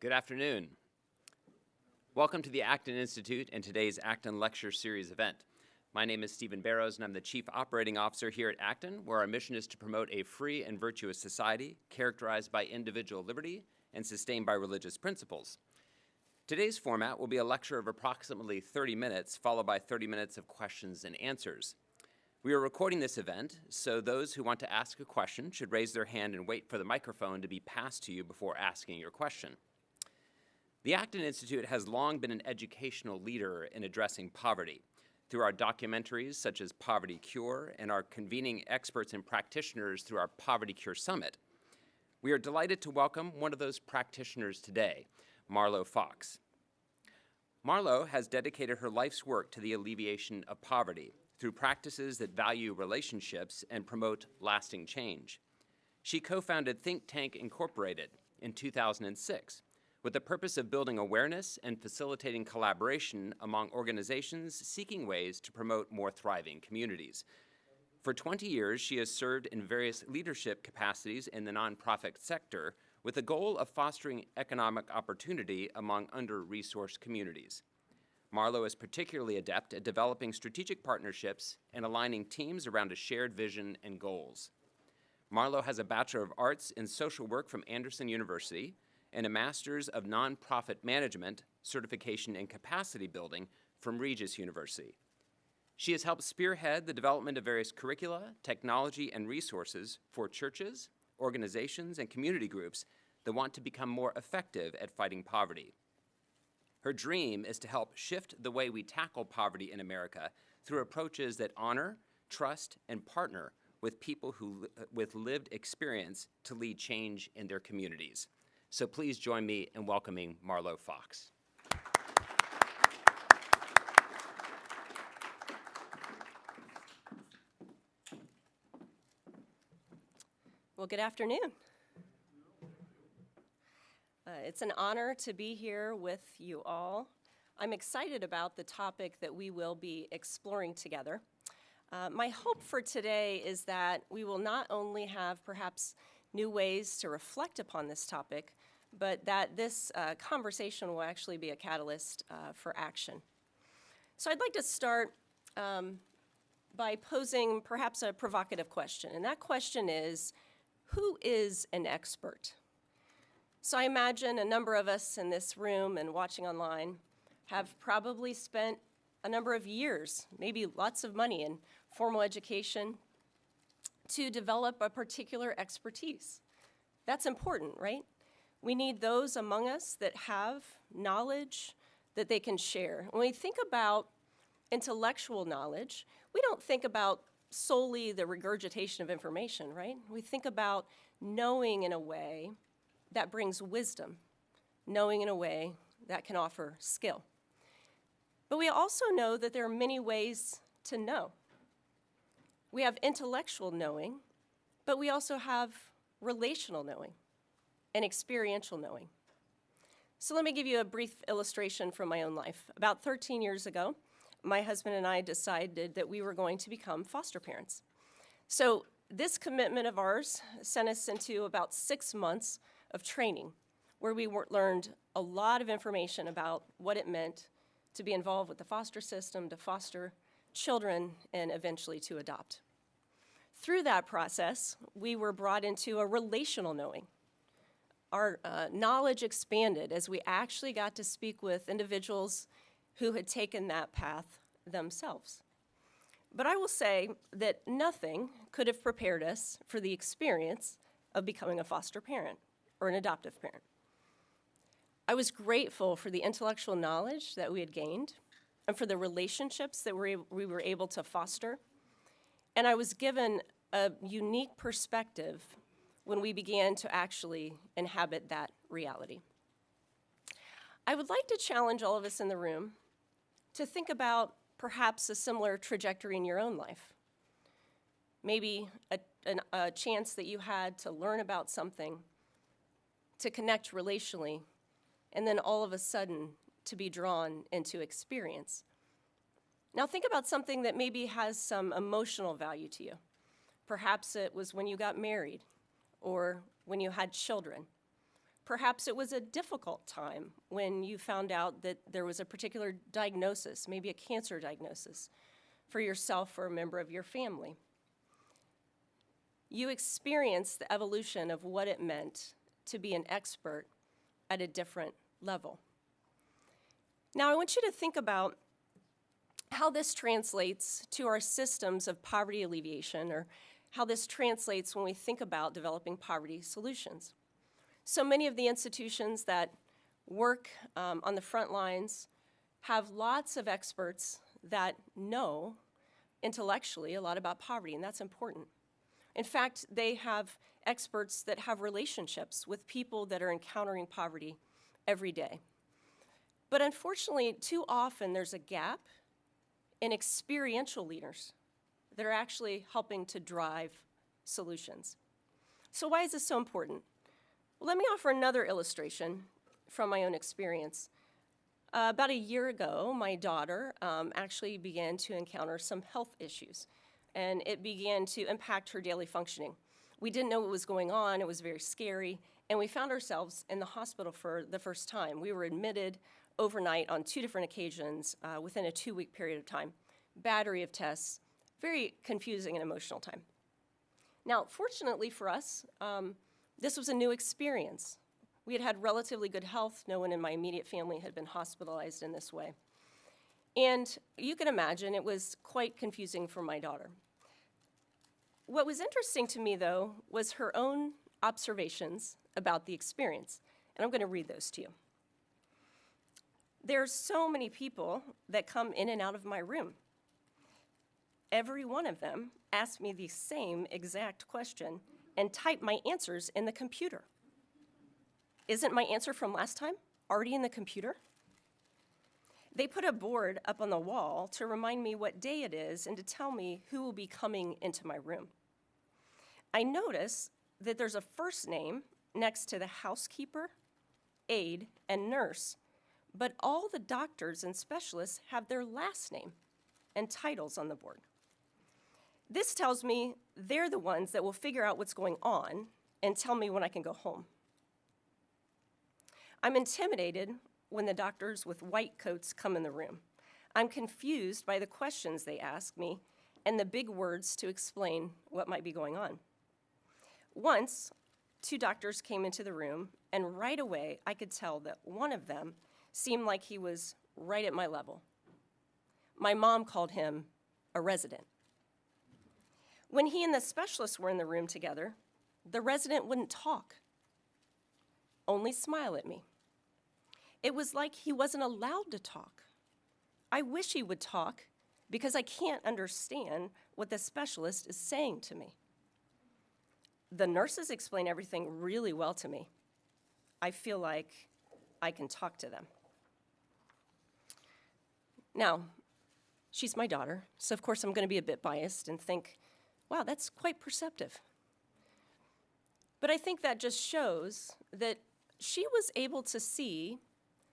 Good afternoon. Welcome to the Acton Institute and today's Acton Lecture Series event. My name is Stephen Barrows, and I'm the Chief Operating Officer here at Acton, where our mission is to promote a free and virtuous society characterized by individual liberty and sustained by religious principles. Today's format will be a lecture of approximately 30 minutes, followed by 30 minutes of questions and answers. We are recording this event, so those who want to ask a question should raise their hand and wait for the microphone to be passed to you before asking your question. The Acton Institute has long been an educational leader in addressing poverty through our documentaries such as Poverty Cure and our convening experts and practitioners through our Poverty Cure Summit. We are delighted to welcome one of those practitioners today, Marlo Fox. Marlo has dedicated her life's work to the alleviation of poverty through practices that value relationships and promote lasting change. She co-founded Think Tank Incorporated in 2006 with the purpose of building awareness and facilitating collaboration among organizations seeking ways to promote more thriving communities. For 20 years, she has served in various leadership capacities in the nonprofit sector with the goal of fostering economic opportunity among under-resourced communities. Marlo is particularly adept at developing strategic partnerships and aligning teams around a shared vision and goals. Marlo has a Bachelor of Arts in Social Work from Anderson University and a Master's of Nonprofit Management, Certification and Capacity Building from Regis University. She has helped spearhead the development of various curricula, technology, and resources for churches, organizations, and community groups that want to become more effective at fighting poverty. Her dream is to help shift the way we tackle poverty in America through approaches that honor, trust, and partner with people with lived experience to lead change in their communities. So please join me in welcoming Marlo Fox. Well, good afternoon. It's an honor to be here with you all. I'm excited about the topic that we will be exploring together. My hope for today is that we will not only have perhaps new ways to reflect upon this topic, but that this conversation will actually be a catalyst for action. So I'd like to start by posing perhaps a provocative question, and that question is, who is an expert? So I imagine a number of us in this room and watching online have probably spent a number of years, maybe lots of money in formal education to develop a particular expertise. That's important, right? We need those among us that have knowledge that they can share. When we think about intellectual knowledge, we don't think about solely the regurgitation of information, right? We think about knowing in a way that brings wisdom, knowing in a way that can offer skill. But we also know that there are many ways to know. We have intellectual knowing, but we also have relational knowing and experiential knowing. So let me give you a brief illustration from my own life. About 13 years ago, my husband and I decided that we were going to become foster parents. So this commitment of ours sent us into about 6 months of training, where we learned a lot of information about what it meant to be involved with the foster system, to foster children, and eventually to adopt. Through that process, we were brought into a relational knowing. Our knowledge expanded as we actually got to speak with individuals who had taken that path themselves. But I will say that nothing could have prepared us for the experience of becoming a foster parent or an adoptive parent. I was grateful for the intellectual knowledge that we had gained and for the relationships that we were able to foster. And I was given a unique perspective when we began to actually inhabit that reality. I would like to challenge all of us in the room to think about perhaps a similar trajectory in your own life. Maybe a chance that you had to learn about something, to connect relationally, and then all of a sudden to be drawn into experience. Now think about something that maybe has some emotional value to you. Perhaps it was when you got married or when you had children. Perhaps it was a difficult time when you found out that there was a particular diagnosis, maybe a cancer diagnosis, for yourself or a member of your family. You experienced the evolution of what it meant to be an expert at a different level. Now, I want you to think about how this translates to our systems of poverty alleviation, or how this translates when we think about developing poverty solutions. So many of the institutions that work on the front lines have lots of experts that know intellectually a lot about poverty, and that's important. In fact, they have experts that have relationships with people that are encountering poverty every day. But unfortunately, too often there's a gap in experiential leaders that are actually helping to drive solutions. So why is this so important? Well, let me offer another illustration from my own experience. About a year ago, my daughter actually began to encounter some health issues, and it began to impact her daily functioning. We didn't know what was going on. It was very scary, and we found ourselves in the hospital for the first time. We were admitted overnight on 2 different occasions within a 2-week period of time. Battery of tests, very confusing and emotional time. Now, fortunately for us, this was a new experience. We had relatively good health. No one in my immediate family had been hospitalized in this way. And you can imagine it was quite confusing for my daughter. What was interesting to me, though, was her own observations about the experience. And I'm going to read those to you. There are so many people that come in and out of my room. Every one of them asked me the same exact question and typed my answers in the computer. Isn't my answer from last time already in the computer? They put a board up on the wall to remind me what day it is and to tell me who will be coming into my room. I notice that there's a first name next to the housekeeper, aide, and nurse, but all the doctors and specialists have their last name and titles on the board. This tells me they're the ones that will figure out what's going on and tell me when I can go home. I'm intimidated when the doctors with white coats come in the room. I'm confused by the questions they ask me and the big words to explain what might be going on. Once, 2 doctors came into the room, and right away I could tell that one of them seemed like he was right at my level. My mom called him a resident. When he and the specialist were in the room together, the resident wouldn't talk, only smile at me. It was like he wasn't allowed to talk. I wish he would talk because I can't understand what the specialist is saying to me. The nurses explain everything really well to me. I feel like I can talk to them. Now, she's my daughter, so of course I'm going to be a bit biased and think, wow, that's quite perceptive. But I think that just shows that she was able to see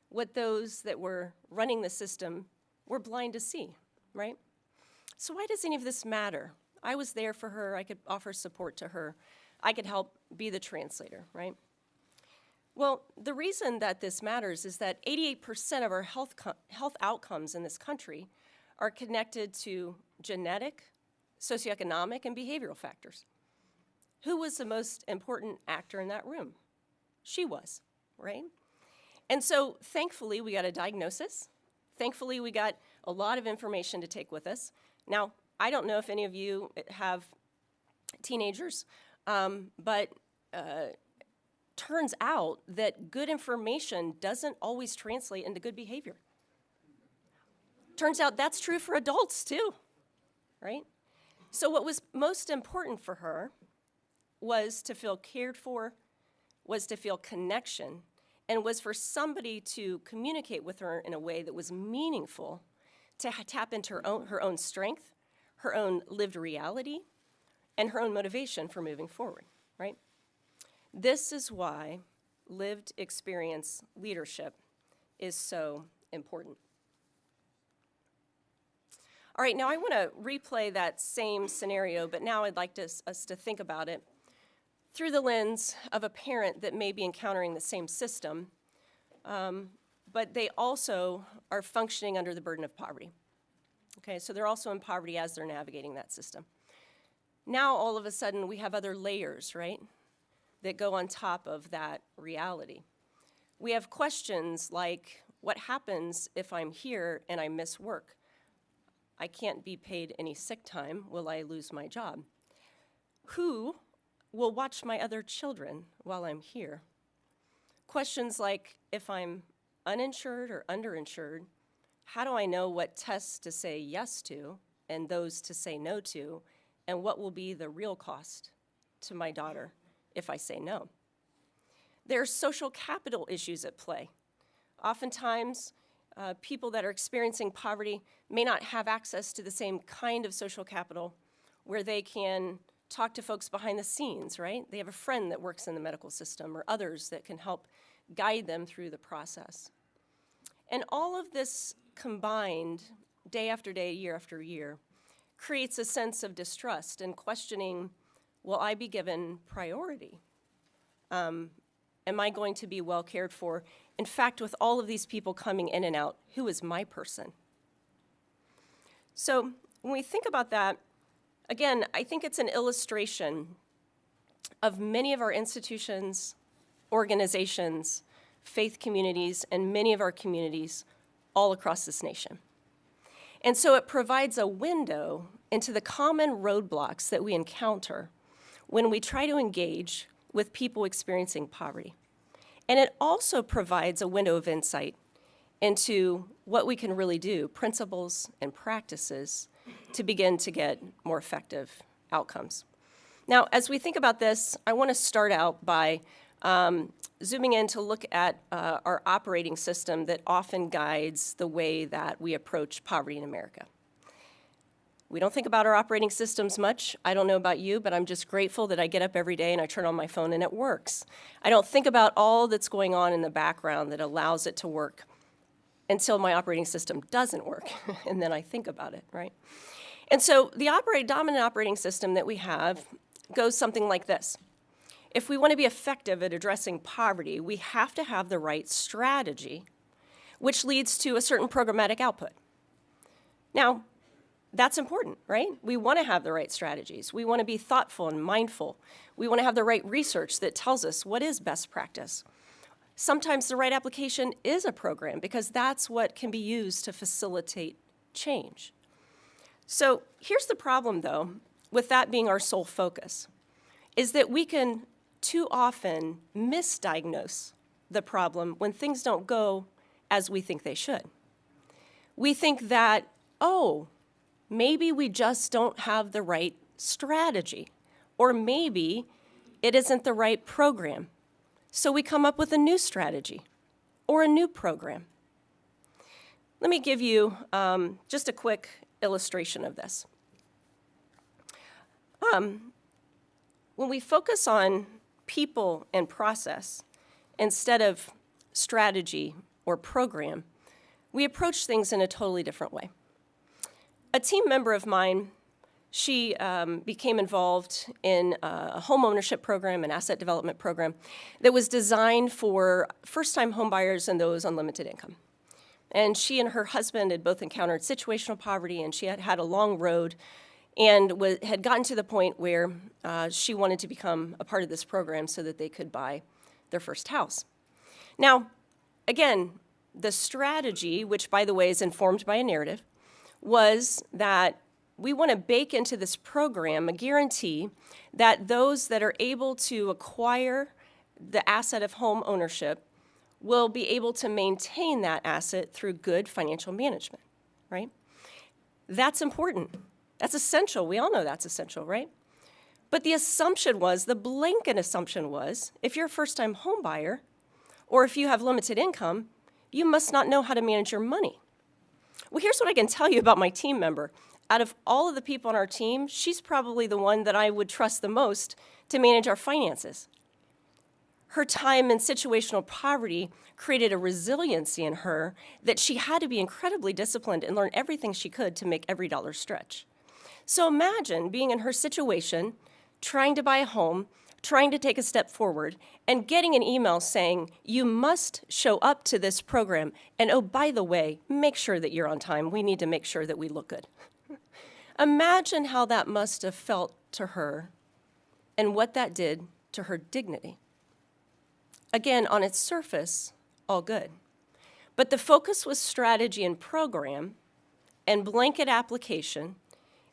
what those that were running the system were blind to see, right? So why does any of this matter? I was there for her. I could offer support to her. I could help be the translator, right? Well, the reason that this matters is that 88% of our health outcomes in this country are connected to genetic, socioeconomic, and behavioral factors. Who was the most important actor in that room? She was, right? And so thankfully we got a diagnosis. Thankfully we got a lot of information to take with us. Now, I don't know if any of you have teenagers, but turns out that good information doesn't always translate into good behavior. Turns out that's true for adults too, right? So what was most important for her was to feel cared for, was to feel connection, and was for somebody to communicate with her in a way that was meaningful, to tap into her own strength, her own lived reality, and her own motivation for moving forward, right? This is why lived experience leadership is so important. All right, now I want to replay that same scenario, but now I'd like us to think about it through the lens of a parent that may be encountering the same system, but they also are functioning under the burden of poverty. Okay, so they're also in poverty as they're navigating that system. Now, all of a sudden, we have other layers, right, that go on top of that reality. We have questions like, what happens if I'm here and I miss work? I can't be paid any sick time. Will I lose my job? Who will watch my other children while I'm here? Questions like, if I'm uninsured or underinsured, how do I know what tests to say yes to and those to say no to, and what will be the real cost to my daughter if I say no? There are social capital issues at play. Oftentimes, people that are experiencing poverty may not have access to the same kind of social capital where they can talk to folks behind the scenes, right? They have a friend that works in the medical system or others that can help guide them through the process. And all of this combined, day after day, year after year, creates a sense of distrust and questioning, will I be given priority? Am I going to be well cared for? In fact, with all of these people coming in and out, who is my person? So when we think about that, again, I think it's an illustration of many of our institutions, organizations, faith communities, and many of our communities all across this nation. And so it provides a window into the common roadblocks that we encounter when we try to engage with people experiencing poverty. And it also provides a window of insight into what we can really do, principles and practices, to begin to get more effective outcomes. Now, as we think about this, I want to start out by zooming in to look at our operating system that often guides the way that we approach poverty in America. We don't think about our operating systems much. I don't know about you, but I'm just grateful that I get up every day and I turn on my phone and it works. I don't think about all that's going on in the background that allows it to work until my operating system doesn't work, and then I think about it, right? And so the dominant operating system that we have goes something like this. If we want to be effective at addressing poverty, we have to have the right strategy, which leads to a certain programmatic output. Now, that's important, right? We want to have the right strategies. We want to be thoughtful and mindful. We want to have the right research that tells us what is best practice. Sometimes the right application is a program because that's what can be used to facilitate change. So here's the problem, though, with that being our sole focus, is that we can too often misdiagnose the problem when things don't go as we think they should. We think that, maybe we just don't have the right strategy, or maybe it isn't the right program. So we come up with a new strategy or a new program. Let me give you just a quick illustration of this. When we focus on people and process instead of strategy or program, we approach things in a totally different way. A team member of mine, she became involved in a home ownership program, an asset development program that was designed for first-time homebuyers and those on limited income. And she and her husband had both encountered situational poverty, and she had had a long road and had gotten to the point where she wanted to become a part of this program so that they could buy their first house. Now, again, the strategy, which, by the way, is informed by a narrative, was that we want to bake into this program a guarantee that those that are able to acquire the asset of home ownership will be able to maintain that asset through good financial management, right? That's important. That's essential. We all know that's essential, right? But the assumption was, the blanket assumption was, if you're a first-time home buyer or if you have limited income, you must not know how to manage your money. Well, here's what I can tell you about my team member. Out of all of the people on our team, she's probably the one that I would trust the most to manage our finances. Her time in situational poverty created a resiliency in her that she had to be incredibly disciplined and learn everything she could to make every dollar stretch. So imagine being in her situation, trying to buy a home, trying to take a step forward and getting an email saying, you must show up to this program. And oh, by the way, make sure that you're on time. We need to make sure that we look good. Imagine how that must have felt to her and what that did to her dignity. Again, on its surface, all good. But the focus was strategy and program and blanket application.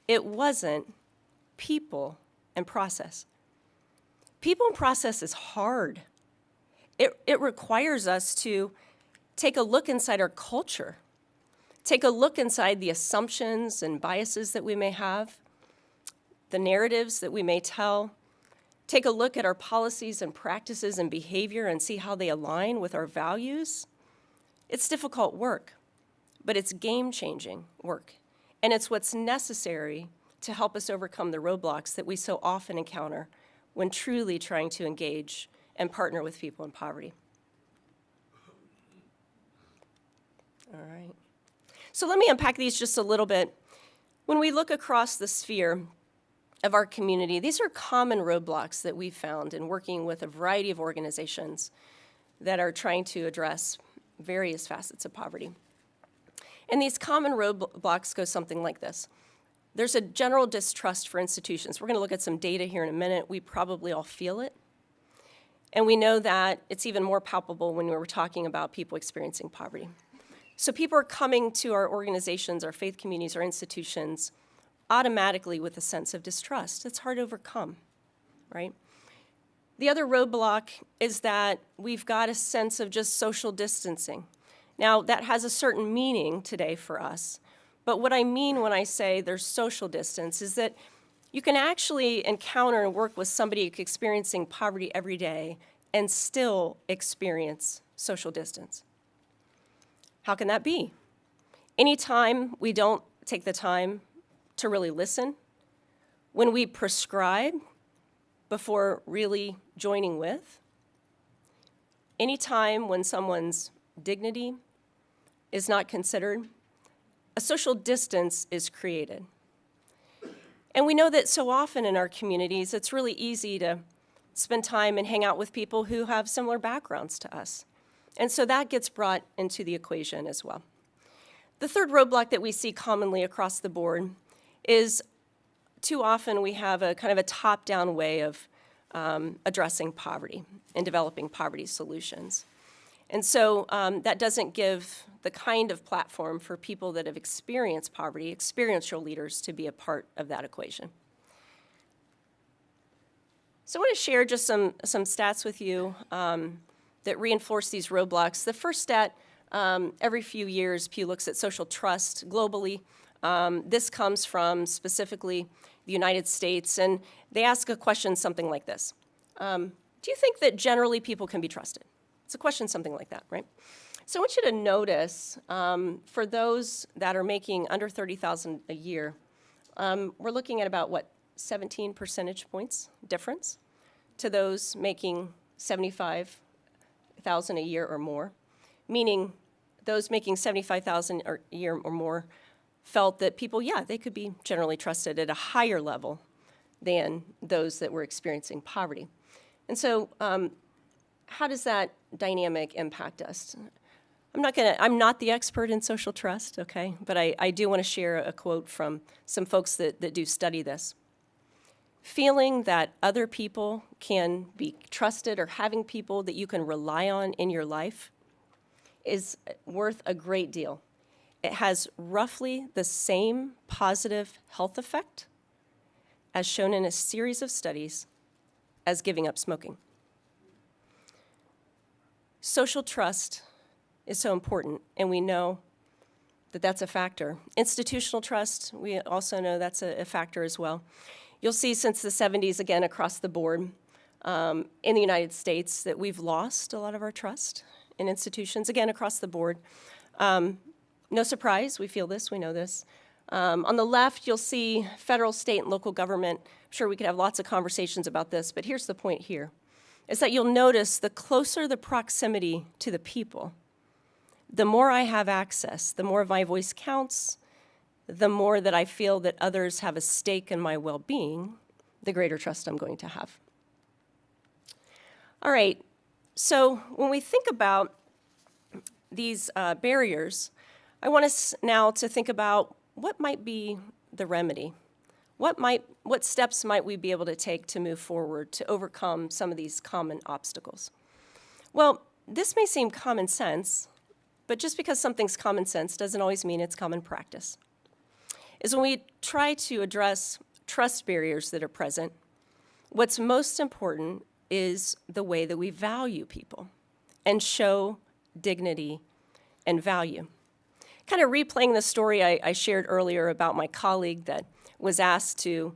It wasn't people and process. People and process is hard. It requires us to take a look inside our culture, take a look inside the assumptions and biases that we may have, the narratives that we may tell, take a look at our policies and practices and behavior and see how they align with our values. It's difficult work, but it's game-changing work, and it's what's necessary to help us overcome the roadblocks that we so often encounter when truly trying to engage and partner with people in poverty. All right. So let me unpack these just a little bit. When we look across the sphere of our community, these are common roadblocks that we've found in working with a variety of organizations that are trying to address various facets of poverty. And these common roadblocks go something like this. There's a general distrust for institutions. We're going to look at some data here in a minute. We probably all feel it. And we know that it's even more palpable when we're talking about people experiencing poverty. So people are coming to our organizations, our faith communities, our institutions, automatically with a sense of distrust. It's hard to overcome, right? The other roadblock is that we've got a sense of just social distancing. Now, that has a certain meaning today for us, but what I mean when I say there's social distance is that you can actually encounter and work with somebody experiencing poverty every day and still experience social distance. How can that be? Anytime we don't take the time to really listen, when we prescribe before really joining with, anytime when someone's dignity is not considered, a social distance is created. And we know that so often in our communities, it's really easy to spend time and hang out with people who have similar backgrounds to us. And so that gets brought into the equation as well. The third roadblock that we see commonly across the board is too often we have a kind of a top-down way of addressing poverty and developing poverty solutions. And so that doesn't give the kind of platform for people that have experienced poverty, experiential leaders, to be a part of that equation. So I want to share just some stats with you that reinforce these roadblocks. The first stat, every few years, Pew looks at social trust globally. This comes from specifically the United States, and they ask a question something like this. Do you think that generally people can be trusted? It's a question something like that, right? So I want you to notice, for those that are making under $30,000 a year, we're looking at about, 17 percentage points difference to those making $75,000 a year or more, meaning those making $75,000 a year or more felt that people, they could be generally trusted at a higher level than those that were experiencing poverty. And so how does that dynamic impact us? I'm not the expert in social trust, okay? But I do want to share a quote from some folks that do study this. Feeling that other people can be trusted or having people that you can rely on in your life is worth a great deal. It has roughly the same positive health effect as shown in a series of studies as giving up smoking. Social trust is so important, and we know that that's a factor. Institutional trust, we also know that's a factor as well. You'll see since the 70s, again, across the board in the United States, that we've lost a lot of our trust in institutions, again, across the board. No surprise, we feel this, we know this. On the left, you'll see federal, state, and local government. I'm sure we could have lots of conversations about this, but here's the point here, is that you'll notice the closer the proximity to the people, the more I have access, the more my voice counts, the more that I feel that others have a stake in my well-being, the greater trust I'm going to have. All right, so when we think about these barriers, I want us now to think about what might be the remedy. What steps might we be able to take to move forward to overcome some of these common obstacles? Well, this may seem common sense, but just because something's common sense doesn't always mean it's common practice. Is when we try to address trust barriers that are present, what's most important is the way that we value people and show dignity and value. Kind of replaying the story I shared earlier about my colleague that was asked to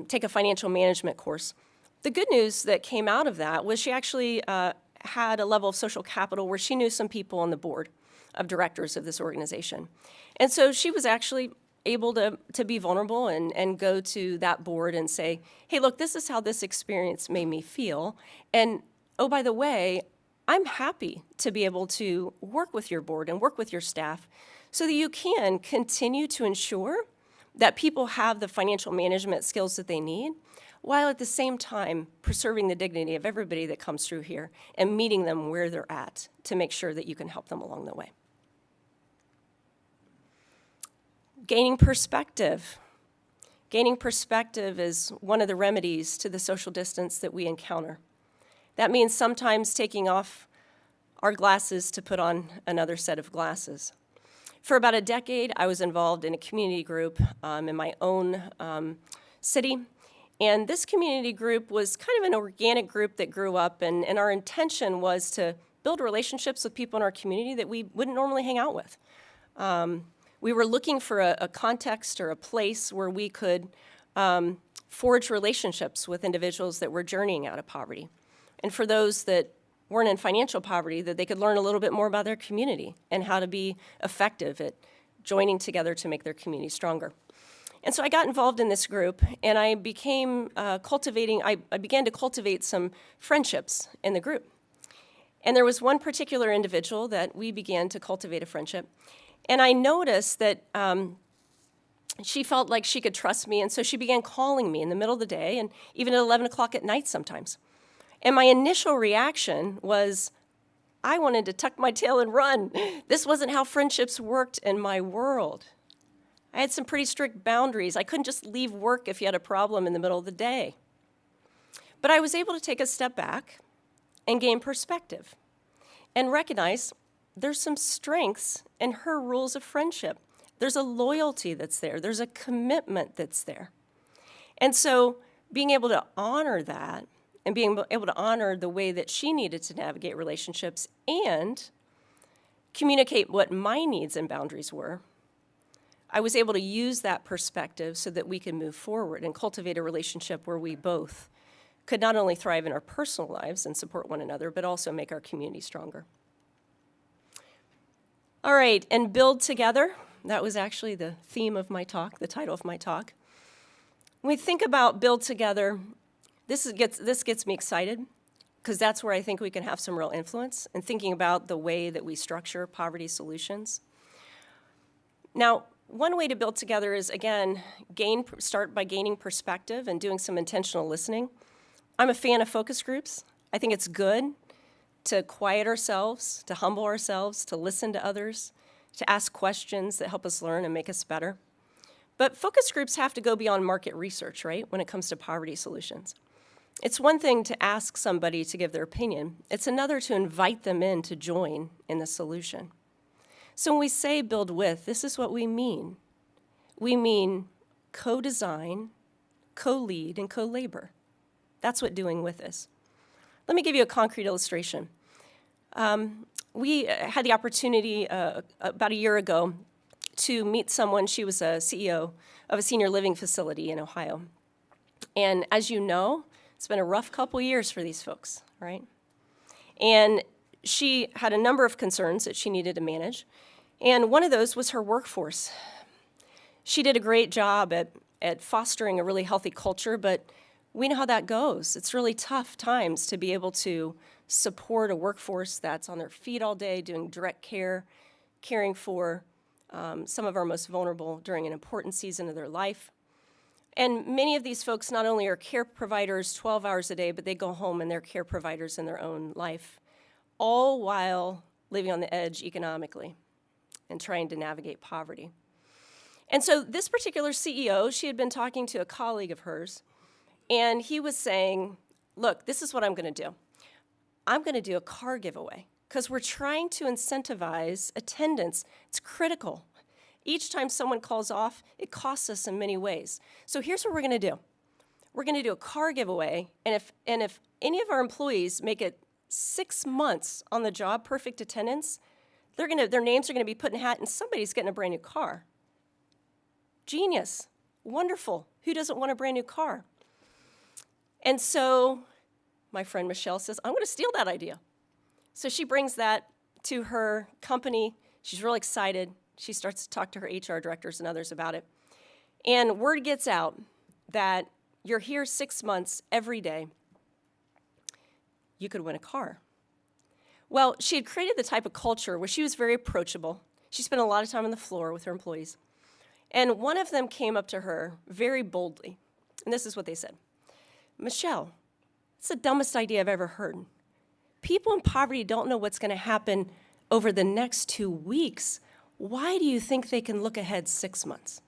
take a financial management course. The good news that came out of that was she actually had a level of social capital where she knew some people on the board of directors of this organization. And so she was actually able to be vulnerable and go to that board and say, hey, look, this is how this experience made me feel. And oh, by the way, I'm happy to be able to work with your board and work with your staff so that you can continue to ensure that people have the financial management skills that they need, while at the same time preserving the dignity of everybody that comes through here and meeting them where they're at to make sure that you can help them along the way. Gaining perspective. Gaining perspective is one of the remedies to the social distance that we encounter. That means sometimes taking off our glasses to put on another set of glasses. For about a decade, I was involved in a community group in my own city. And this community group was kind of an organic group that grew up, and our intention was to build relationships with people in our community that we wouldn't normally hang out with. We were looking for a context or a place where we could forge relationships with individuals that were journeying out of poverty. And for those that weren't in financial poverty, that they could learn a little bit more about their community and how to be effective at joining together to make their community stronger. And so I got involved in this group, and I began to cultivate some friendships in the group. And there was one particular individual that we began to cultivate a friendship. And I noticed that she felt like she could trust me, and so she began calling me in the middle of the day and even at 11 o'clock at night sometimes. And my initial reaction was, I wanted to tuck my tail and run. This wasn't how friendships worked in my world. I had some pretty strict boundaries. I couldn't just leave work if you had a problem in the middle of the day. But I was able to take a step back and gain perspective and recognize there's some strengths in her rules of friendship. There's a loyalty that's there. There's a commitment that's there. And so being able to honor that and being able to honor the way that she needed to navigate relationships and communicate what my needs and boundaries were, I was able to use that perspective so that we can move forward and cultivate a relationship where we both could not only thrive in our personal lives and support one another, but also make our community stronger. All right, and build together. That was actually the theme of my talk, the title of my talk. When we think about build together, this gets me excited because that's where I think we can have some real influence in thinking about the way that we structure poverty solutions. Now, one way to build together is, again, start by gaining perspective and doing some intentional listening. I'm a fan of focus groups. I think it's good to quiet ourselves, to humble ourselves, to listen to others, to ask questions that help us learn and make us better. But focus groups have to go beyond market research, right, when it comes to poverty solutions. It's one thing to ask somebody to give their opinion. It's another to invite them in to join in the solution. So when we say build with, this is what we mean. We mean co-design, co-lead, and co-labor. That's what doing with is. Let me give you a concrete illustration. We had the opportunity about a year ago to meet someone. She was a CEO of a senior living facility in Ohio. And as you know, it's been a rough couple years for these folks, right? And she had a number of concerns that she needed to manage. And one of those was her workforce. She did a great job at fostering a really healthy culture, but we know how that goes. It's really tough times to be able to support a workforce that's on their feet all day, doing direct care, caring for some of our most vulnerable during an important season of their life. And many of these folks not only are care providers 12 hours a day, but they go home and they're care providers in their own life, all while living on the edge economically and trying to navigate poverty. And so this particular CEO, she had been talking to a colleague of hers, and he was saying, look, this is what I'm going to do. I'm going to do a car giveaway because we're trying to incentivize attendance. It's critical. Each time someone calls off, it costs us in many ways. So here's what we're going to do. We're going to do a car giveaway, and if any of our employees make it 6 months on the job, perfect attendance, their names are going to be put in a hat, and somebody's getting a brand new car. Genius. Wonderful. Who doesn't want a brand new car? And so my friend Michelle says, I'm going to steal that idea. So she brings that to her company. She's real excited. She starts to talk to her HR directors and others about it. And word gets out that you're here 6 months every day. You could win a car. Well, she had created the type of culture where she was very approachable. She spent a lot of time on the floor with her employees. And one of them came up to her very boldly. And this is what they said. Michelle, it's the dumbest idea I've ever heard. People in poverty don't know what's going to happen over the next 2 weeks. Why do you think they can look ahead 6 months?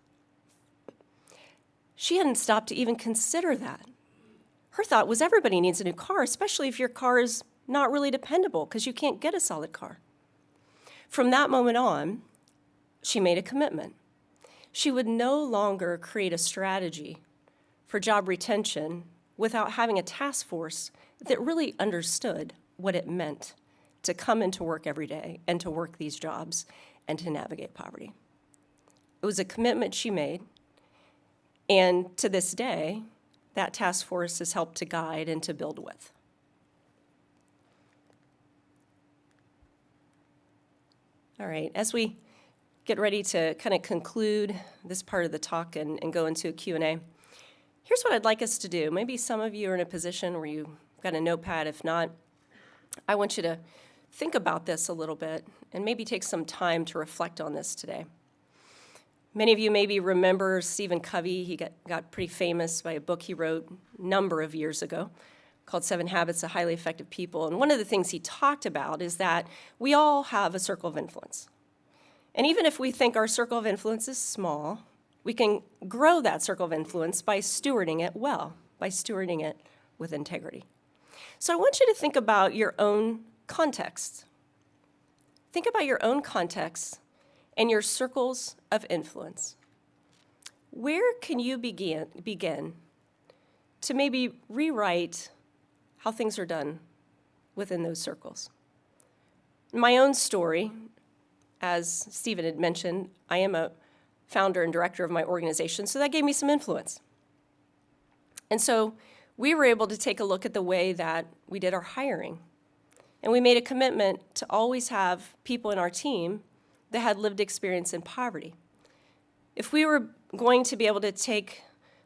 She hadn't stopped to even consider that. Her thought was everybody needs a new car, especially if your car is not really dependable because you can't get a solid car. From that moment on, she made a commitment. She would no longer create a strategy for job retention without having a task force that really understood what it meant to come into work every day and to work these jobs and to navigate poverty. It was a commitment she made, and to this day, that task force has helped to guide and to build with. All right, as we get ready to kind of conclude this part of the talk and go into a Q&A, here's what I'd like us to do. Maybe some of you are in a position where you've got a notepad. If not, I want you to think about this a little bit and maybe take some time to reflect on this today. Many of you maybe remember Stephen Covey. He got pretty famous by a book he wrote a number of years ago called 7 Habits of Highly Effective People. And one of the things he talked about is that we all have a circle of influence. And even if we think our circle of influence is small, we can grow that circle of influence by stewarding it well, by stewarding it with integrity. So I want you to think about your own context. Think about your own context and your circles of influence. Where can you begin to maybe rewrite how things are done within those circles? My own story, as Stephen had mentioned, I am a founder and director of my organization, so that gave me some influence. And so we were able to take a look at the way that we did our hiring. And we made a commitment to always have people in our team that had lived experience in poverty. If we were going to be able to take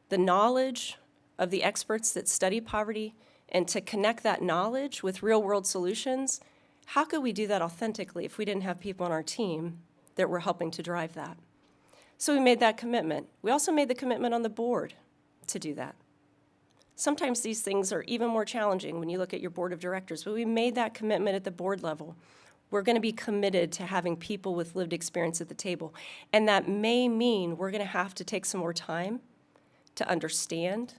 the knowledge of the experts that study poverty and to connect that knowledge with real-world solutions, how could we do that authentically if we didn't have people on our team that were helping to drive that? So we made that commitment. We also made the commitment on the board to do that. Sometimes these things are even more challenging when you look at your board of directors, but we made that commitment at the board level. We're going to be committed to having people with lived experience at the table. And that may mean we're going to have to take some more time to understand,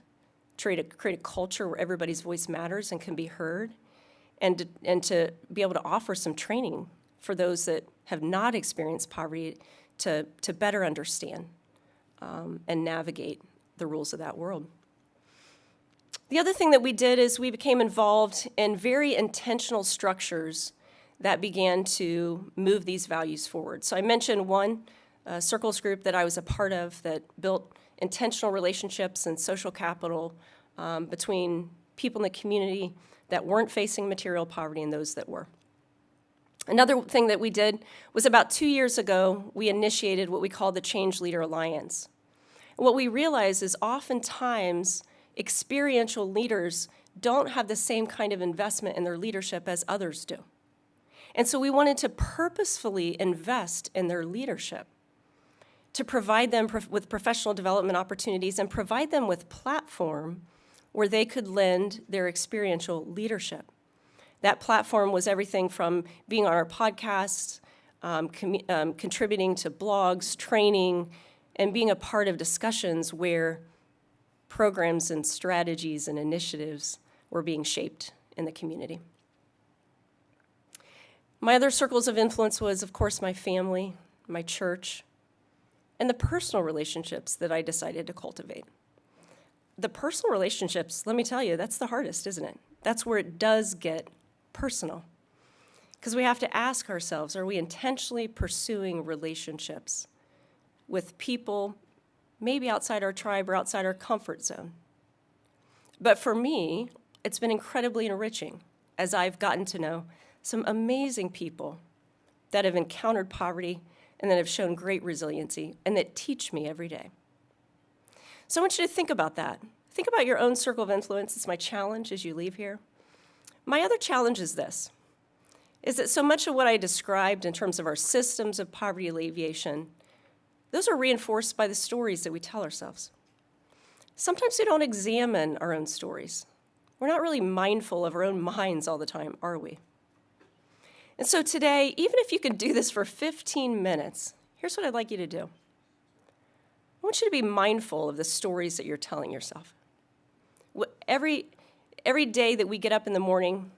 create a culture where everybody's voice matters and can be heard, and to be able to offer some training for those that have not experienced poverty to better understand and navigate the rules of that world. The other thing that we did is we became involved in very intentional structures that began to move these values forward. So I mentioned one circles group that I was a part of that built intentional relationships and social capital between people in the community that weren't facing material poverty and those that were. Another thing that we did was about 2 years ago, we initiated what we call the Change Leader Alliance. And what we realized is oftentimes experiential leaders don't have the same kind of investment in their leadership as others do. And so we wanted to purposefully invest in their leadership. to provide them with professional development opportunities and provide them with platform where they could lend their experiential leadership. That platform was everything from being on our podcasts, contributing to blogs, training, and being a part of discussions where programs and strategies and initiatives were being shaped in the community. My other circles of influence was, of course, my family, my church, and the personal relationships that I decided to cultivate. The personal relationships, let me tell you, that's the hardest, isn't it? That's where it does get personal. Because we have to ask ourselves, are we intentionally pursuing relationships with people maybe outside our tribe or outside our comfort zone? But for me, it's been incredibly enriching as I've gotten to know some amazing people that have encountered poverty and that have shown great resiliency and that teach me every day. So I want you to think about that. Think about your own circle of influence. It's my challenge as you leave here. My other challenge is this, is that so much of what I described in terms of our systems of poverty alleviation, those are reinforced by the stories that we tell ourselves. Sometimes we don't examine our own stories. We're not really mindful of our own minds all the time, are we? And so today, even if you could do this for 15 minutes, here's what I'd like you to do. I want you to be mindful of the stories that you're telling yourself. Every day that we get up in the morning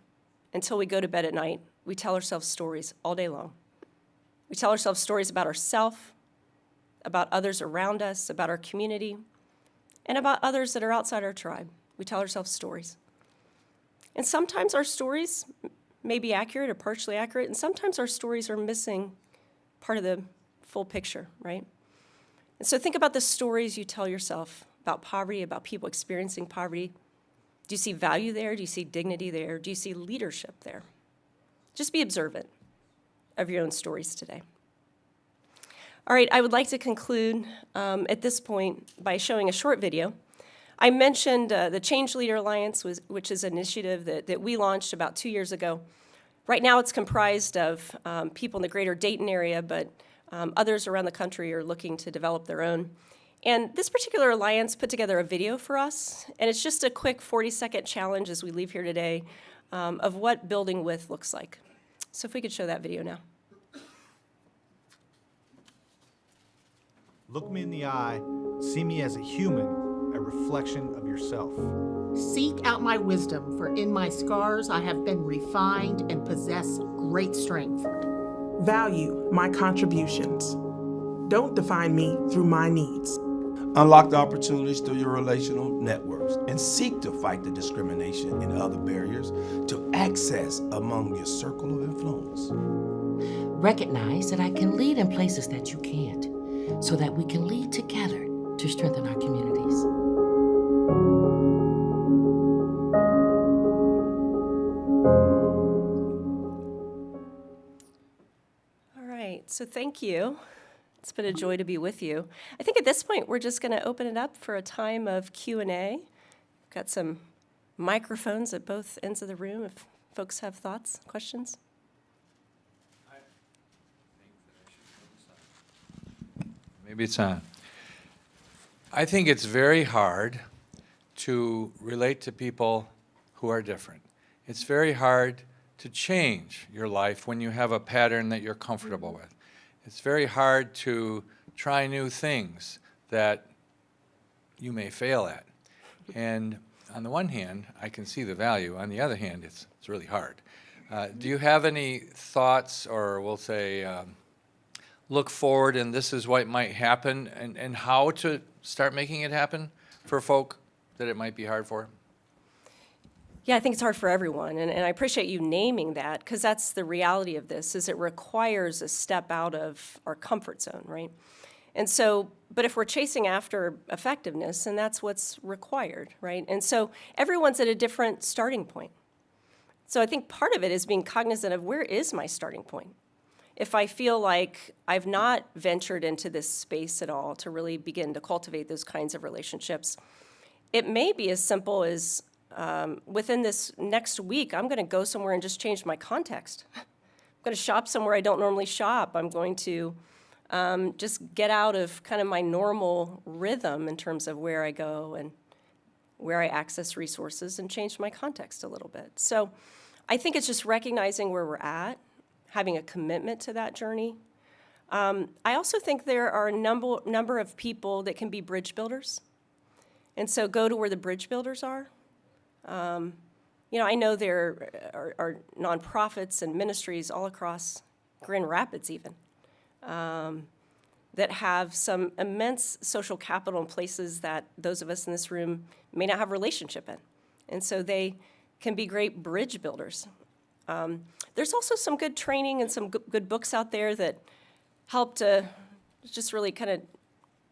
until we go to bed at night, we tell ourselves stories all day long. We tell ourselves stories about ourselves, about others around us, about our community, and about others that are outside our tribe. We tell ourselves stories. And sometimes our stories may be accurate or partially accurate, and sometimes our stories are missing part of the full picture, right? And so think about the stories you tell yourself about poverty, about people experiencing poverty. Do you see value there? Do you see dignity there? Do you see leadership there? Just be observant of your own stories today. All right, I would like to conclude at this point by showing a short video. I mentioned the Change Leader Alliance, which is an initiative that we launched about 2 years ago. Right now it's comprised of people in the greater Dayton area, but others around the country are looking to develop their own. And this particular alliance put together a video for us, and it's just a quick 40-second challenge as we leave here today of what building with looks like. So if we could show that video now. Look me in the eye, see me as a human, a reflection of yourself. Seek out my wisdom, for in my scars I have been refined and possess great strength. Value my contributions. Don't define me through my needs. Unlock the opportunities through your relational networks and seek to fight the discrimination and other barriers to access among your circle of influence. Recognize that I can lead in places that you can't, so that we can lead together to strengthen our communities. All right, so thank you. It's been a joy to be with you. I think at this point, we're just going to open it up for a time of Q&A. Got some microphones at both ends of the room if folks have thoughts, questions. Maybe it's on. I think it's very hard to relate to people who are different. It's very hard to change your life when you have a pattern that you're comfortable with. It's very hard to try new things that you may fail at. And on the one hand, I can see the value. On the other hand, it's really hard. Do you have any thoughts, or we'll say, look forward and this is what might happen, and how to start making it happen for folk that it might be hard for? Yeah, I think it's hard for everyone, and I appreciate you naming that, because that's the reality of this, is it requires a step out of our comfort zone, right? And so, but if we're chasing after effectiveness, then that's what's required, right? And so everyone's at a different starting point. So I think part of it is being cognizant of, where is my starting point? If I feel like I've not ventured into this space at all to really begin to cultivate those kinds of relationships, it may be as simple as within this next week, I'm going to go somewhere and just change my context. I'm going to shop somewhere I don't normally shop. I'm going to just get out of kind of my normal rhythm in terms of where I go and where I access resources and change my context a little bit. So I think it's just recognizing where we're at, having a commitment to that journey. I also think there are a number of people that can be bridge builders. And so go to where the bridge builders are. I know there are nonprofits and ministries all across Grand Rapids even that have some immense social capital in places that those of us in this room may not have relationship in. And so they can be great bridge builders. There's also some good training and some good books out there that help to just really kind of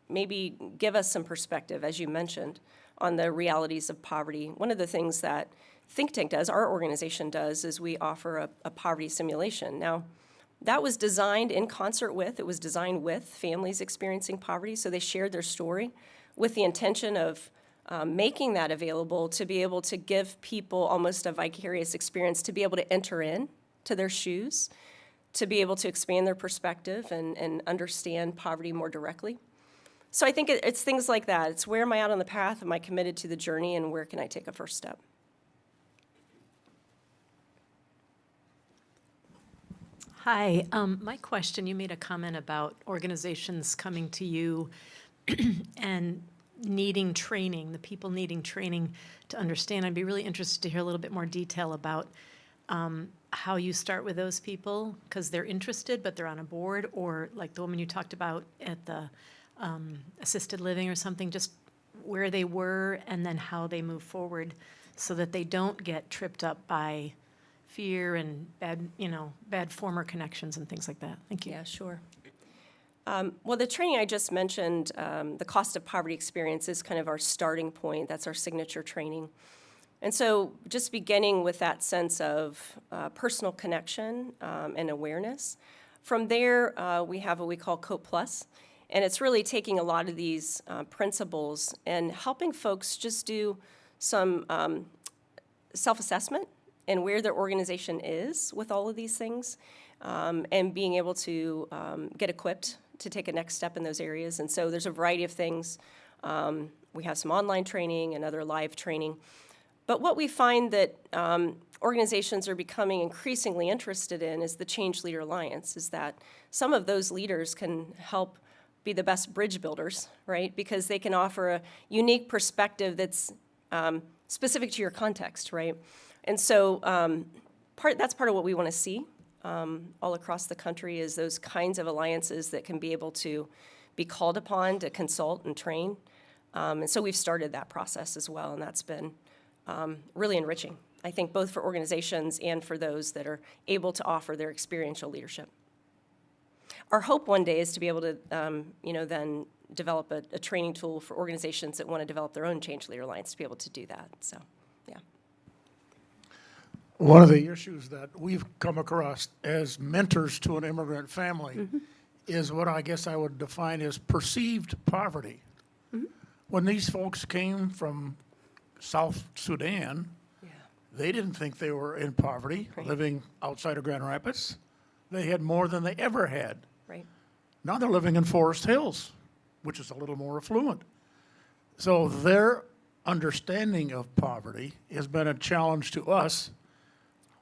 maybe give us some perspective, as you mentioned, on the realities of poverty. One of the things that Think Tank does, our organization does, is we offer a poverty simulation. Now, that was designed in concert with, it was designed with families experiencing poverty, so they shared their story with the intention of making that available to be able to give people almost a vicarious experience, to be able to enter in to their shoes, to be able to expand their perspective and understand poverty more directly. So I think it's things like that. It's where am I out on the path? Am I committed to the journey? And where can I take a first step? Hi, my question, you made a comment about organizations coming to you and needing training, the people needing training to understand. I'd be really interested to hear a little bit more detail about how you start with those people, because they're interested, but they're on a board, or like the woman you talked about at the assisted living or something, just where they were and then how they move forward so that they don't get tripped up by fear and bad former connections and things like that. Thank you. Yeah, sure. Well, the training I just mentioned, the Cost of Poverty Experience, is kind of our starting point. That's our signature training. And so just beginning with that sense of personal connection and awareness. From there, we have what we call COPE Plus, and it's really taking a lot of these principles and helping folks just do some self-assessment and where their organization is with all of these things, and being able to get equipped to take a next step in those areas. And so there's a variety of things. We have some online training and other live training. But what we find that organizations are becoming increasingly interested in is the Change Leader Alliance, is that some of those leaders can help be the best bridge builders, right? Because they can offer a unique perspective that's specific to your context, right? And so that's part of what we want to see all across the country, is those kinds of alliances that can be able to be called upon to consult and train. And so we've started that process as well, and that's been really enriching, I think, both for organizations and for those that are able to offer their experiential leadership. Our hope one day is to be able to, then develop a training tool for organizations that want to develop their own Change Leader Alliance to be able to do that. So, yeah. One of the issues that we've come across as mentors to an immigrant family is what I guess I would define as perceived poverty. When these folks came from South Sudan, they didn't think they were in poverty, living outside of Grand Rapids. They had more than they ever had. Right. Now they're living in Forest Hills, which is a little more affluent. So their understanding of poverty has been a challenge to us.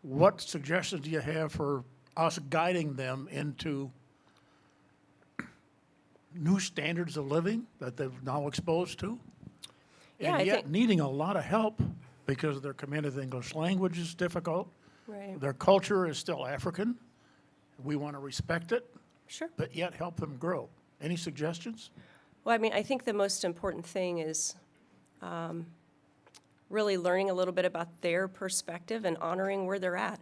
What suggestions do you have for us guiding them into new standards of living that they're now exposed to? Yeah, And I yet think- needing a lot of help because their command of the English language is difficult. Right. Their culture is still African. We want to respect it, Sure. but yet help them grow. Any suggestions? Well, I mean, I think the most important thing is really learning a little bit about their perspective and honoring where they're at.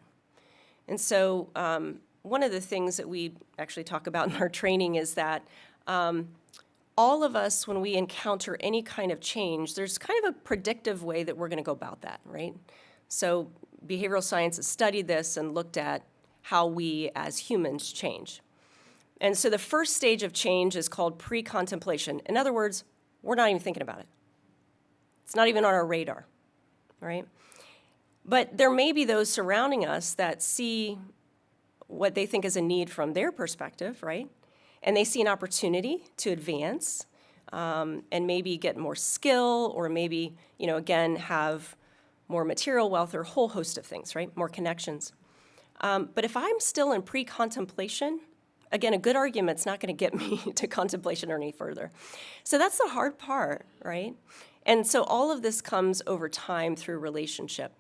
And so one of the things that we actually talk about in our training is that all of us, when we encounter any kind of change, there's kind of a predictive way that we're going to go about that, right? So behavioral science has studied this and looked at how we as humans change. And so the first stage of change is called pre-contemplation. In other words, we're not even thinking about it. It's not even on our radar, right? But there may be those surrounding us that see what they think is a need from their perspective, right? and they see an opportunity to advance and maybe get more skill, or maybe, again, have more material wealth, or a whole host of things, right? More connections. But if I'm still in pre-contemplation, again, a good argument's not going to get me to contemplation or any further. So that's the hard part, right? And so all of this comes over time through relationship.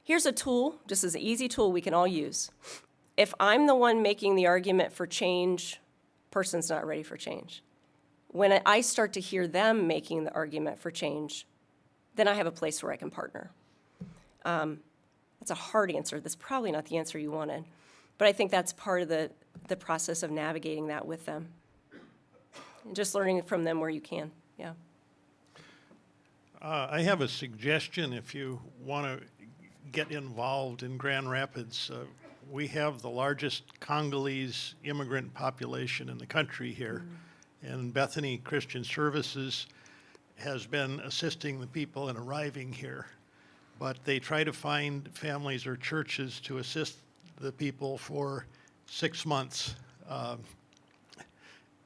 Here's a tool, just as an easy tool we can all use. If I'm the one making the argument for change, person's not ready for change. When I start to hear them making the argument for change, then I have a place where I can partner. That's a hard answer. That's probably not the answer you wanted. But I think that's part of the process of navigating that with them. And just learning from them where you can, yeah. I have a suggestion if you want to get involved in Grand Rapids. We have the largest Congolese immigrant population in the country here. And Bethany Christian Services has been assisting the people in arriving here. But they try to find families or churches to assist the people for 6 months.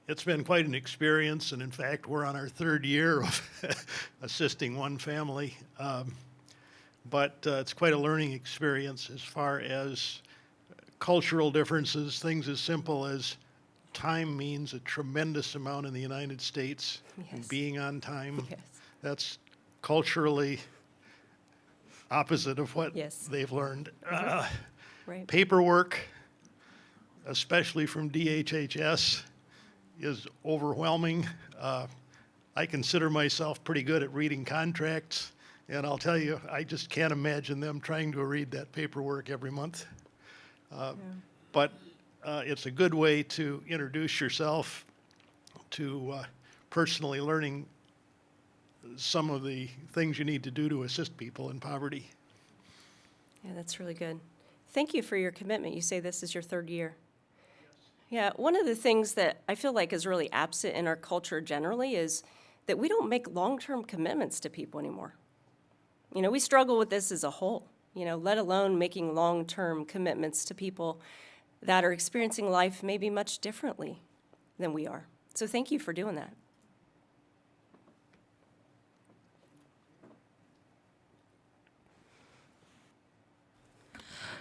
It's been quite an experience, and in fact, we're on our 3rd year of assisting one family. But it's quite a learning experience as far as cultural differences, things as simple as time means a tremendous amount in the United States. Yes. Being on time, Yes. that's culturally opposite of what Yes. they've learned. Right. Paperwork, especially from DHHS, is overwhelming. I consider myself pretty good at reading contracts, and I'll tell you, I just can't imagine them trying to read that paperwork every month. But it's a good way to introduce yourself to personally learning some of the things you need to do to assist people in poverty. Yeah, that's really good. Thank you for your commitment. You say this is your 3rd year. Yeah, one of the things that I feel like is really absent in our culture generally is that we don't make long-term commitments to people anymore. We struggle with this as a whole, let alone making long-term commitments to people that are experiencing life maybe much differently than we are. So thank you for doing that.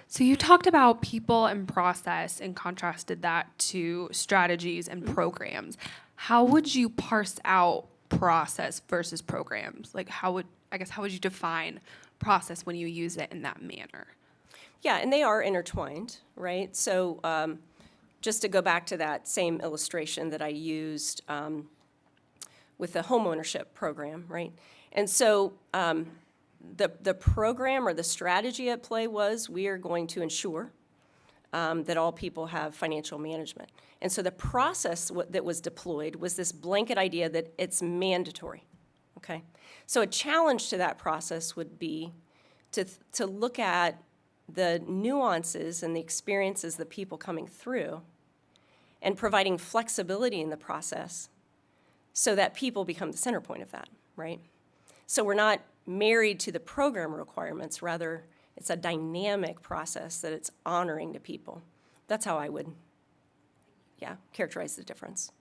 So you talked about people and process and contrasted that to strategies and programs. How would you parse out process versus programs? Like how would you define process when you use it in that manner? Yeah, and they are intertwined, right? So just to go back to that same illustration that I used with the homeownership program, right? And so the program or the strategy at play was we are going to ensure that all people have financial management. And so the process that was deployed was this blanket idea that it's mandatory, okay? So a challenge to that process would be to look at the nuances and the experiences of people coming through and providing flexibility in the process so that people become the center point of that, right? So we're not married to the program requirements, rather it's a dynamic process that it's honoring to people. That's how I would, characterize the difference.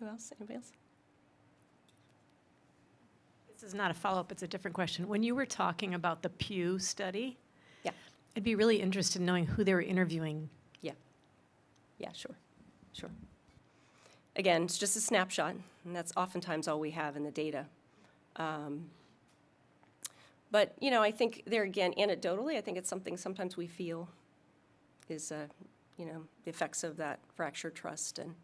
Who else? Anybody else? This is not a follow-up, it's a different question. When you were talking about the Pew study, Yeah, I'd be really interested in knowing who they were interviewing. yeah, sure. Again, it's just a snapshot, and that's oftentimes all we have in the data. But, I think there again, anecdotally, I think it's something sometimes we feel is, the effects of that fractured trust. And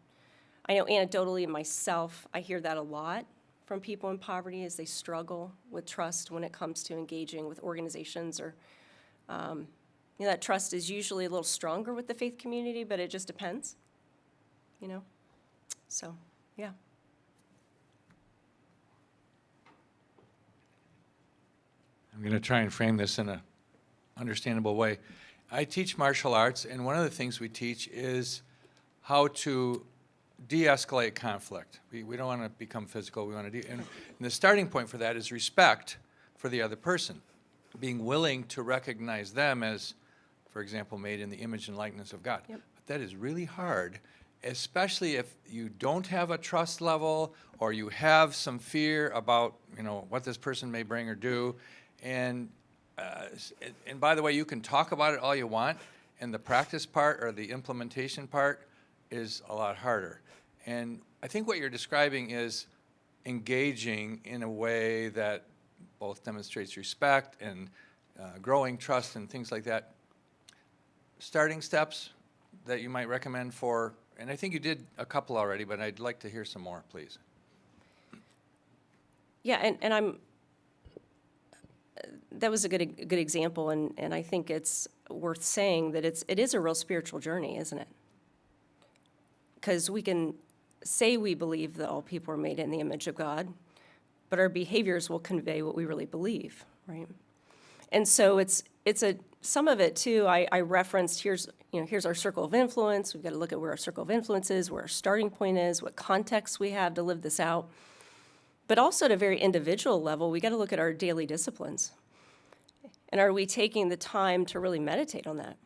I know anecdotally myself, I hear that a lot from people in poverty as they struggle with trust when it comes to engaging with organizations or, that trust is usually a little stronger with the faith community, but it just depends, So, yeah. I'm going to try and frame this in an understandable way. I teach martial arts, and one of the things we teach is how to de-escalate conflict. We don't want to become physical. We want to and the starting point for that is respect for the other person, being willing to recognize them as for example, made in the image and likeness of God. But that is really hard, especially if you don't have a trust level or you have some fear about, what this person may bring or do. And by the way, you can talk about it all you want, and the practice part or the implementation part is a lot harder. And I think what you're describing is engaging in a way that both demonstrates respect and growing trust and things like that. Starting steps that you might recommend for, and I think you did a couple already, but I'd like to hear some more, please. Yeah, and that was a good example, and I think it's worth saying that it is a real spiritual journey, isn't it? Because we can say we believe that all people are made in the image of God, but our behaviors will convey what we really believe, right? And so it's some of it too. I referenced here's our circle of influence. We've got to look at where our circle of influence is, where our starting point is, what context we have to live this out. But also at a very individual level, we got to look at our daily disciplines. And are we taking the time to really meditate on that?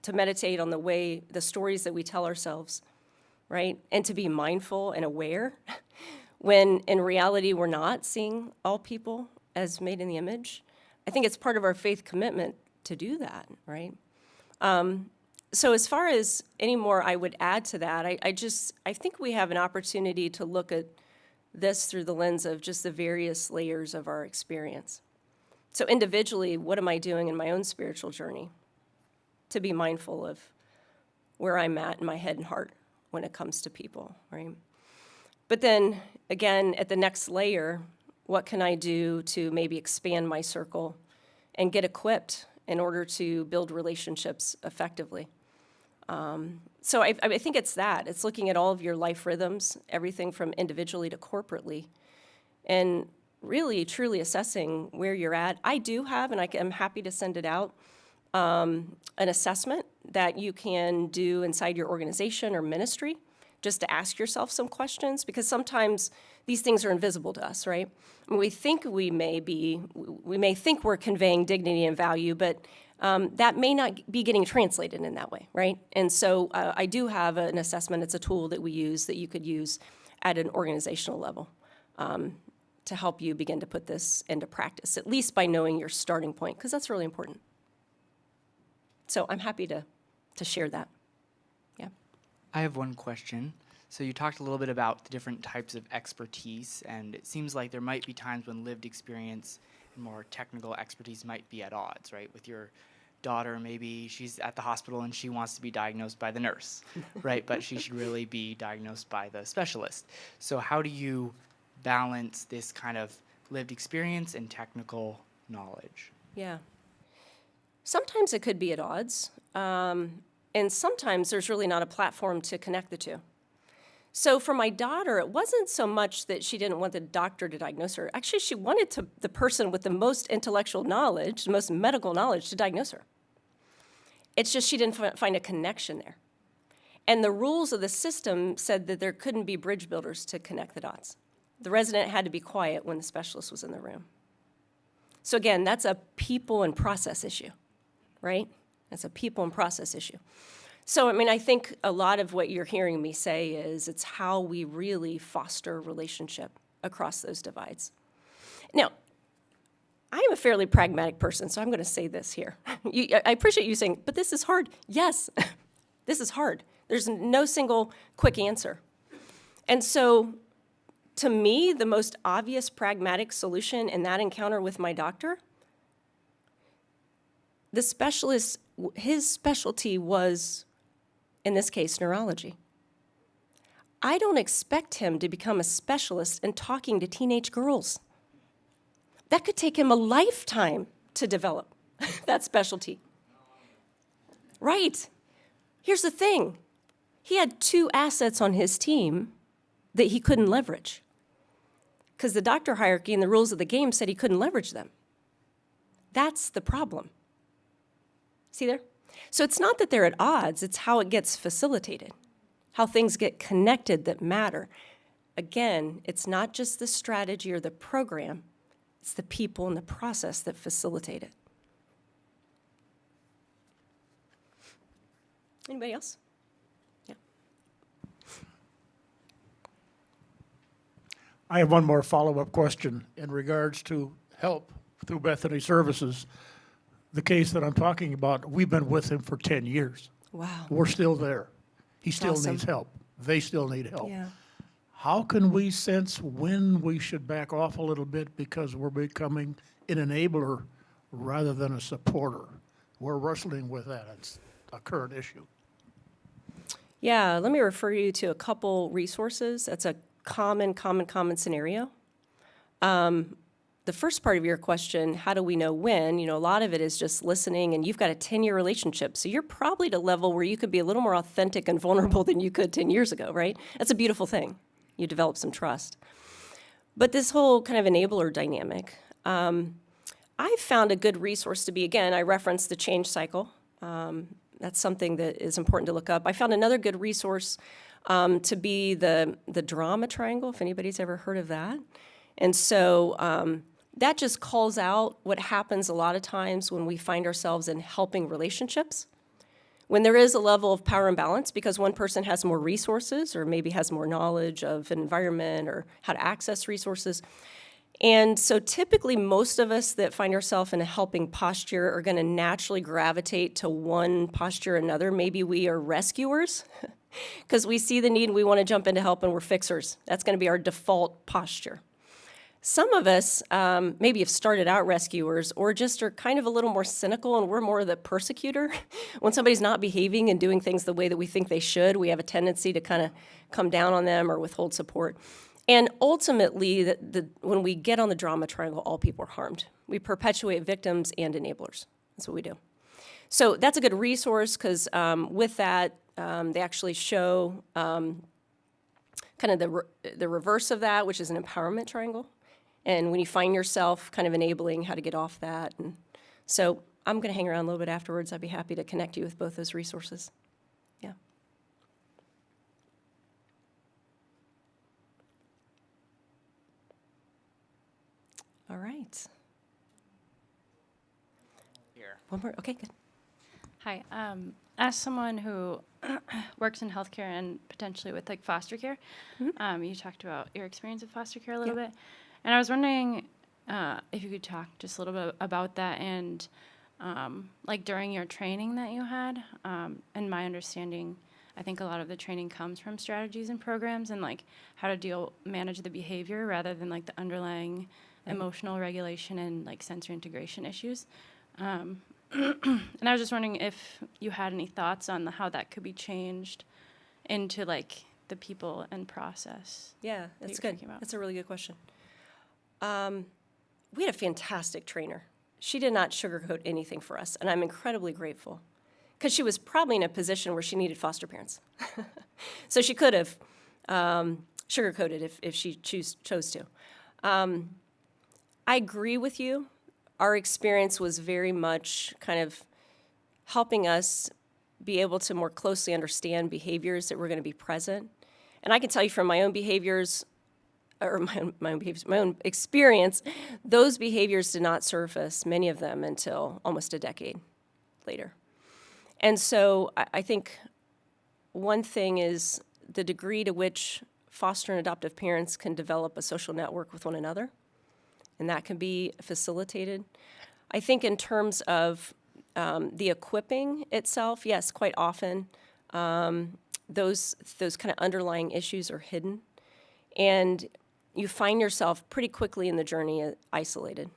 To meditate on the stories that we tell ourselves, right? And to be mindful and aware when in reality we're not seeing all people as made in the image. I think it's part of our faith commitment to do that, right? So as far as any more I would add to that, I think we have an opportunity to look at this through the lens of just the various layers of our experience. So individually, what am I doing in my own spiritual journey to be mindful of where I'm at in my head and heart when it comes to people, right? But then, again, at the next layer, what can I do to maybe expand my circle and get equipped in order to build relationships effectively? So I think it's that. It's looking at all of your life rhythms, everything from individually to corporately, and really, truly assessing where you're at. I do have, and I'm happy to send it out, an assessment that you can do inside your organization or ministry just to ask yourself some questions, because sometimes these things are invisible to us, right? We think we may think we're conveying dignity and value, but that may not be getting translated in that way, right? And so I do have an assessment. It's a tool that we use that you could use at an organizational level to help you begin to put this into practice, at least by knowing your starting point, because that's really important. So I'm happy to share that. Yeah. I have one question. So you talked a little bit about the different types of expertise, and it seems like there might be times when lived experience and more technical expertise might be at odds, right? With your daughter, maybe she's at the hospital and she wants to be diagnosed by the nurse, right? But she should really be diagnosed by the specialist. So how do you balance this kind of lived experience and technical knowledge? Yeah. Sometimes it could be at odds, and sometimes there's really not a platform to connect the two. So for my daughter, it wasn't so much that she didn't want the doctor to diagnose her. Actually, she wanted the person with the most intellectual knowledge, the most medical knowledge, to diagnose her. It's just she didn't find a connection there. And the rules of the system said that there couldn't be bridge builders to connect the dots. The resident had to be quiet when the specialist was in the room. So again, that's a people and process issue, right? That's a people and process issue. So, I think a lot of what you're hearing me say is it's how we really foster relationship across those divides. Now, I am a fairly pragmatic person, so I'm going to say this here. I appreciate you saying, but this is hard. Yes, this is hard. There's no single quick answer. And so, to me, the most obvious pragmatic solution in that encounter with my doctor, the specialist, his specialty was, in this case, neurology. I don't expect him to become a specialist in talking to teenage girls. That could take him a lifetime to develop that specialty. Right. Here's the thing. He had 2 assets on his team that he couldn't leverage because the doctor hierarchy and the rules of the game said he couldn't leverage them. That's the problem. See there? So it's not that they're at odds, it's how it gets facilitated, how things get connected that matter. Again, it's not just the strategy or the program, it's the people and the process that facilitate it. Anybody else? Yeah. I have one more follow-up question in regards to help through Bethany Services. The case that I'm talking about, we've been with him for 10 years. Wow. We're still there. He still Awesome. needs help. They still need help. Yeah. How can we sense when we should back off a little bit because we're becoming an enabler rather than a supporter? We're wrestling with that. It's a current issue. Yeah, let me refer you to a couple resources. That's a common scenario. The first part of your question, how do we know when? You know, a lot of it is just listening, and you've got a 10-year relationship. So you're probably at a level where you could be a little more authentic and vulnerable than you could 10 years ago, right? That's a beautiful thing. You develop some trust. But this whole kind of enabler dynamic, I found a good resource to be, again, I referenced the change cycle. That's something that is important to look up. I found another good resource to be the drama triangle, if anybody's ever heard of that. And so that just calls out what happens a lot of times when we find ourselves in helping relationships. When there is a level of power imbalance because one person has more resources or maybe has more knowledge of an environment or how to access resources. And so typically most of us that find ourselves in a helping posture are going to naturally gravitate to one posture or another. Maybe we are rescuers because we see the need and we want to jump in to help and we're fixers. That's going to be our default posture. Some of us maybe have started out rescuers or just are kind of a little more cynical and we're more the persecutor. When somebody's not behaving and doing things the way that we think they should, we have a tendency to kind of come down on them or withhold support. And ultimately, when we get on the drama triangle, all people are harmed. We perpetuate victims and enablers. That's what we do. So that's a good resource because with that, they actually show kind of the reverse of that, which is an empowerment triangle. And when you find yourself kind of enabling how to get off that. And so I'm going to hang around a little bit afterwards. I'd be happy to connect you with both those resources. Yeah. All right. Here. One more. Okay, good. Hi. As someone who works in healthcare and potentially with like foster care, you talked about your experience with foster care a little bit. And I was wondering if you could talk just a little bit about that and like during your training that you had. And my understanding, I think a lot of the training comes from strategies and programs and like how to manage the behavior rather than like the underlying emotional regulation and like sensory integration issues. And I was just wondering if you had any thoughts on how that could be changed into like the people and process. Yeah, that's good. That's a really good question. We had a fantastic trainer. She did not sugarcoat anything for us, and I'm incredibly grateful because she was probably in a position where she needed foster parents. So she could have sugarcoated if she chose to. I agree with you. Our experience was very much kind of helping us be able to more closely understand behaviors that were going to be present. And I can tell you from my own behaviors, or my own experience, those behaviors did not surface, many of them, until almost a decade later. And so I think one thing is the degree to which foster and adoptive parents can develop a social network with one another, and that can be facilitated. I think in terms of the equipping itself, yes, quite often those kind of underlying issues are hidden, and you find yourself pretty quickly in the journey isolated.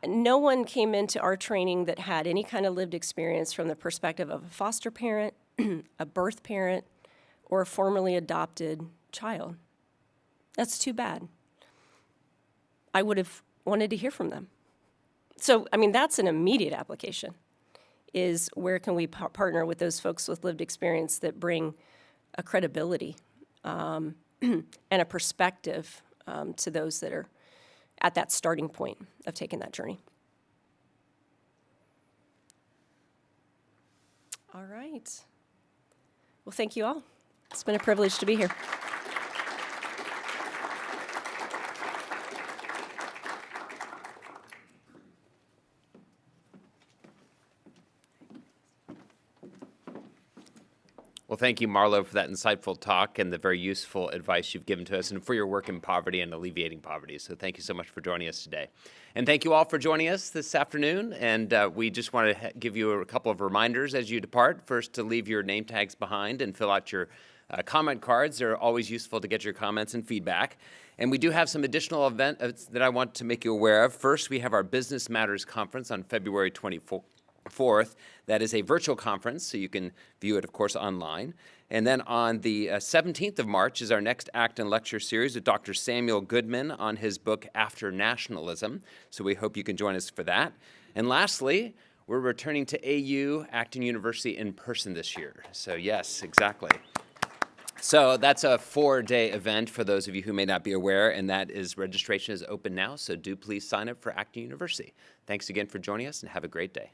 No one came into our training that had any kind of lived experience from the perspective of a foster parent, a birth parent, or a formerly adopted child. That's too bad. I would have wanted to hear from them. So, I mean, that's an immediate application, is where can we partner with those folks with lived experience that bring a credibility and a perspective to those that are at that starting point of taking that journey. All right. Well, thank you all. It's been a privilege to be here. thank you, Marlo, for that insightful talk and the very useful advice you've given to us and for your work in poverty and alleviating poverty. So thank you so much for joining us today. And thank you all for joining us this afternoon. And we just want to give you a couple of reminders as you depart. First, to leave your name tags behind and fill out your comment cards. They're always useful to get your comments and feedback. And we do have some additional events that I want to make you aware of. First, we have our Business Matters Conference on February 24th. That is a virtual conference, so you can view it, of course, online. And then on the 17th of March is our next Acton Lecture Series with Dr. Samuel Goodman on his book, After Nationalism. So we hope you can join us for that. And lastly, we're returning to AU, Acton University, in person this year. So yes, exactly. So that's a 4-day event for those of you who may not be aware, and that is registration is open now, so do please sign up for Acton University. Thanks again for joining us, and have a great day.